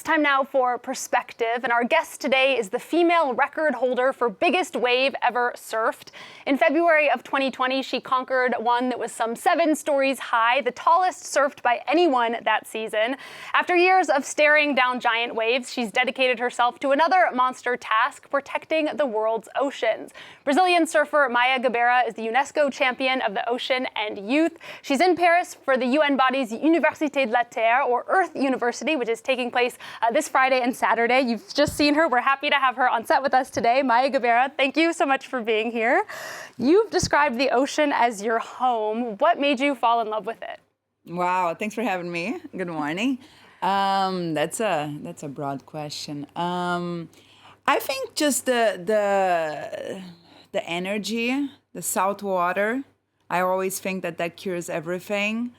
It's time now for Perspective, and our guest today is the female record holder for biggest wave ever surfed. In February of 2020, she conquered one that was some 7 stories high, the tallest surfed by anyone that season. After years of staring down giant waves, she's dedicated herself to another monster task, protecting the world's oceans. Brazilian surfer Maya Gabeira is the UNESCO Champion of the Ocean and Youth. She's in Paris for the UN body's Université de la Terre, or Earth University, which is taking place this Friday and Saturday. You've just seen her. We're happy to have her on set with us today. Maya Gabeira, thank you so much for being here. You've described the ocean as your home. What made you fall in love with it? Wow, thanks for having me. Good morning. That's a broad question. I think just the energy, the salt water. I always think that cures everything.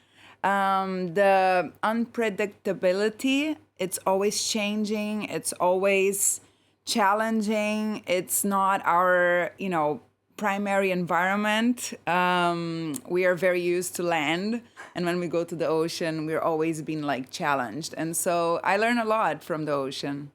The unpredictability, it's always changing, it's always challenging, it's not our, primary environment. We are very used to land, and when we go to the ocean, we're always being challenged. And so I learn a lot from the ocean.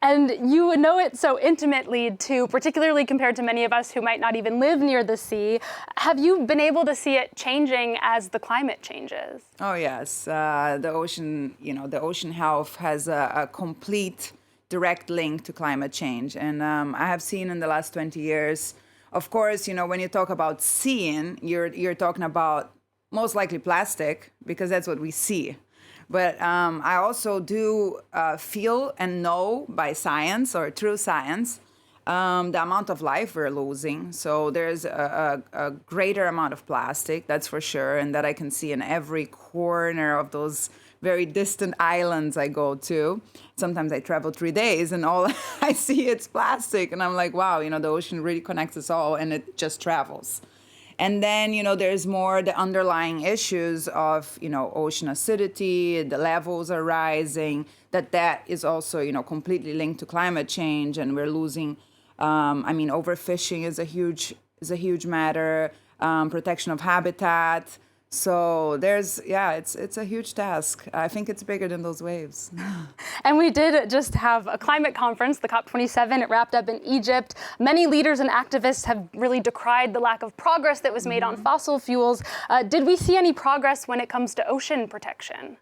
And you know it so intimately too, particularly compared to many of us who might not even live near the sea. Have you been able to see it changing as the climate changes? Oh yes, the ocean, the ocean health has a complete direct link to climate change. And I have seen in the last 20 years, of course, when you talk about seeing, you're talking about most likely plastic, because that's what we see. But I also do feel and know by science, or through science, the amount of life we're losing. So there's a greater amount of plastic, that's for sure, and that I can see in every corner of those very distant islands I go to. Sometimes I travel 3 days and all I see it's plastic. And I'm like, wow, the ocean really connects us all, and it just travels. And then, there's more the underlying issues of, ocean acidity, the levels are rising, that is also, completely linked to climate change, and we're losing, overfishing is a huge matter, protection of habitat. So it's a huge task. I think it's bigger than those waves. And we did just have a climate conference, the COP27. It wrapped up in Egypt. Many leaders and activists have really decried the lack of progress that was made on fossil fuels. Did we see any progress when it comes to ocean protection?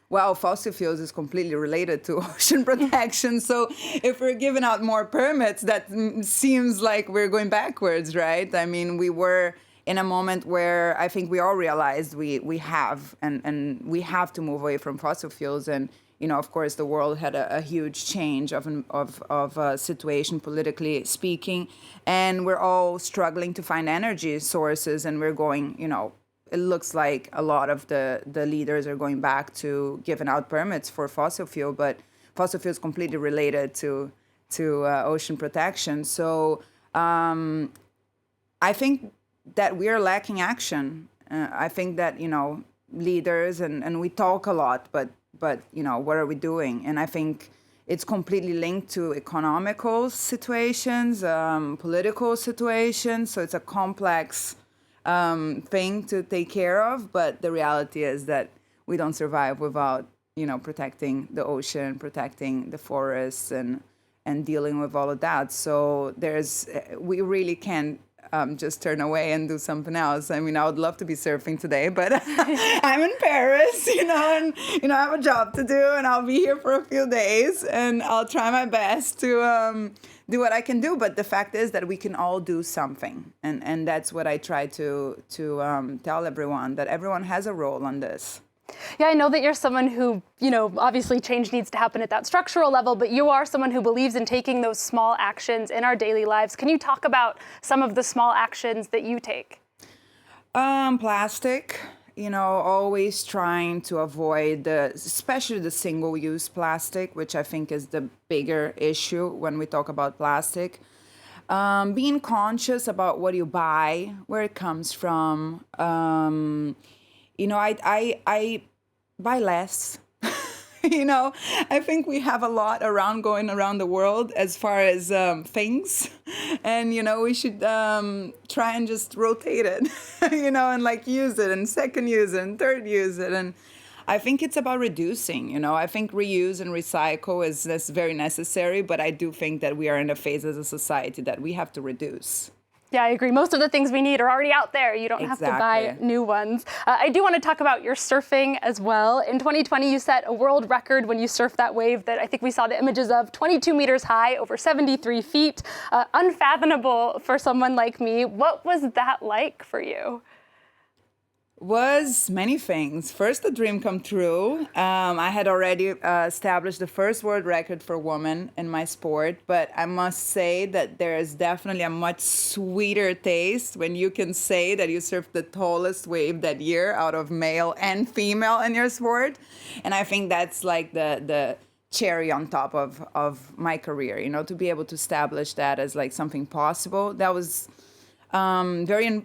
Well, fossil fuels is completely related to ocean protection. So if we're giving out more permits, that seems like we're going backwards, right? I mean, we were in a moment where I think we all realized we have to move away from fossil fuels. And, of course, the world had a huge change of a situation, politically speaking. And we're all struggling to find energy sources. And we're going, it looks like a lot of the leaders are going back to giving out permits for fossil fuel. But fossil fuel is completely related to ocean protection. So I think that we're lacking action. I think that, leaders, and we talk a lot, but what are we doing? And I think it's completely linked to economical situations, political situations. So it's a complex thing to take care of. But the reality is that we don't survive without, protecting the ocean, protecting the forests, and dealing with all of that. So we really can't just turn away and do something else. I mean, I would love to be surfing today, but I'm in Paris, and I have a job to do, and I'll be here for a few days, and I'll try my best to do what I can do. But the fact is that we can all do something, and that's what I try to tell everyone, that everyone has a role on this. Yeah, I know that you're someone who, obviously change needs to happen at that structural level, but you are someone who believes in taking those small actions in our daily lives. Can you talk about some of the small actions that you take? Plastic, always trying to avoid especially the single-use plastic, which I think is the bigger issue when we talk about plastic. Being conscious about what you buy, where it comes from. I buy less. I think we have a lot going around the world as far as things. And, we should try and just rotate it, and use it, and second use it, and third use it. And I think it's about reducing, I think reuse and recycle is very necessary, but I do think that we are in a phase as a society that we have to reduce. Yeah, I agree. Most of the things we need are already out there. You don't have to buy new ones. I do want to talk about your surfing as well. In 2020, you set a world record when you surfed that wave that I think we saw the images of, 22 meters high, over 73 feet. Unfathomable for someone like me. What was that like for you? Was many things. First, a dream come true. I had already established the first world record for women in my sport, but I must say that there is definitely a much sweeter taste when you can say that you surfed the tallest wave that year out of male and female in your sport. And I think that's like the cherry on top of my career, to be able to establish that as like something possible. That was very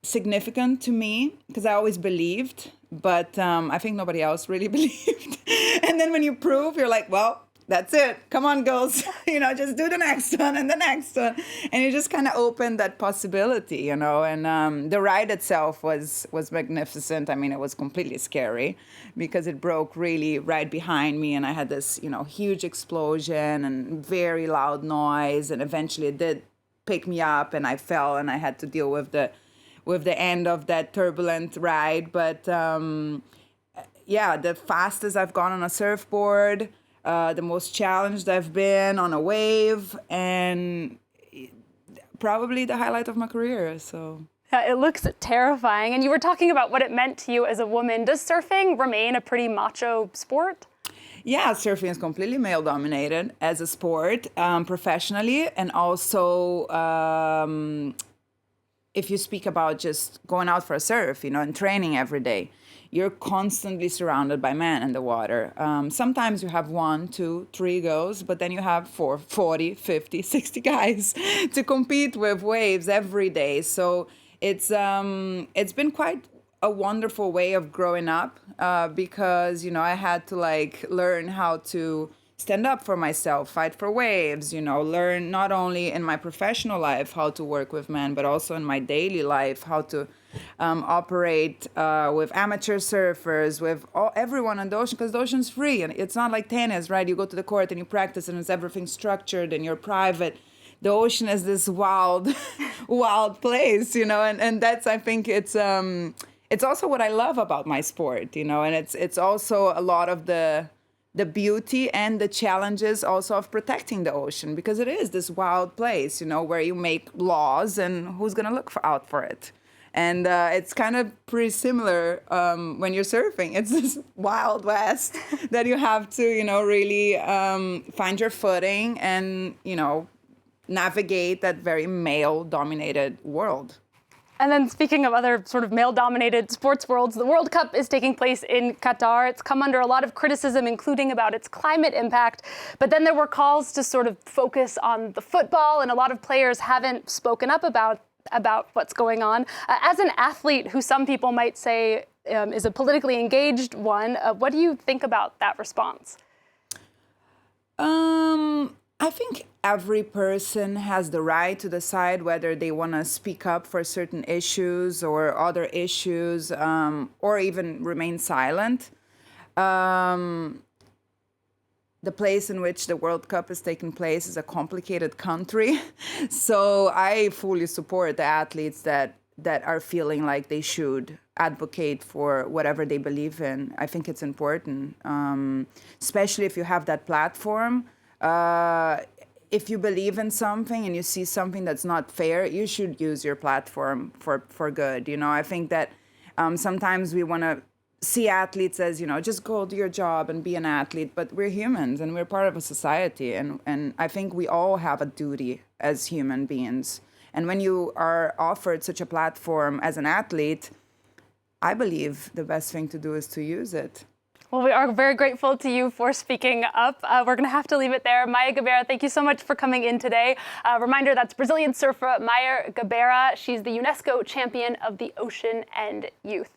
significant to me because I always believed, but I think nobody else really believed. And then when you prove, you're like, well, that's it. Come on, girls. Just do the next one and the next one. And you just kind of open that possibility, And the ride itself was magnificent. I mean, it was completely scary because it broke really right behind me. And I had this, huge explosion and very loud noise. And eventually it did pick me up and I fell and I had to deal with the end of that turbulent ride. But the fastest I've gone on a surfboard, the most challenged I've been on a wave, and probably the highlight of my career. So it looks terrifying. And you were talking about what it meant to you as a woman. Does surfing remain a pretty macho sport? Yeah, surfing is completely male-dominated as a sport, professionally, and also if you speak about just going out for a surf, and training every day, you're constantly surrounded by men in the water. Sometimes you have 1, 2, 3 girls, but then you have 4, 40, 50, 60 guys to compete with waves every day. So it's been quite a wonderful way of growing up because, I had to learn how to stand up for myself, fight for waves, learn not only in my professional life how to work with men, but also in my daily life, how to operate with amateur surfers, with everyone on the ocean, because the ocean's free. And it's not like tennis, right? You go to the court and you practice and it's everything structured and you're private. The ocean is this wild, wild place, and that's, I think it's also what I love about my sport, and it's also a lot of the beauty and the challenges also of protecting the ocean, because it is this wild place, where you make laws and who's going to look out for it. And it's kind of pretty similar when you're surfing. It's this wild west that you have to, really find your footing and, navigate that very male-dominated world. And then speaking of other sort of male-dominated sports worlds, the World Cup is taking place in Qatar. It's come under a lot of criticism, including about its climate impact. But then there were calls to sort of focus on the football, and a lot of players haven't spoken up about what's going on. As an athlete who some people might say is a politically engaged one, what do you think about that response? I think every person has the right to decide whether they want to speak up for certain issues or other issues, or even remain silent. The place in which the World Cup is taking place is a complicated country. So I fully support the athletes that are feeling like they should advocate for whatever they believe in. I think it's important, especially if you have that platform. If you believe in something and you see something that's not fair, you should use your platform for good. I think that sometimes we want to see athletes as, just go do your job and be an athlete, but we're humans and we're part of a society. And I think we all have a duty as human beings. And when you are offered such a platform as an athlete, I believe the best thing to do is to use it. Well, we are very grateful to you for speaking up. We're going to have to leave it there. Maya Gabeira, thank you so much for coming in today. Reminder, that's Brazilian surfer Maya Gabeira. She's the UNESCO Champion of the Ocean and Youth.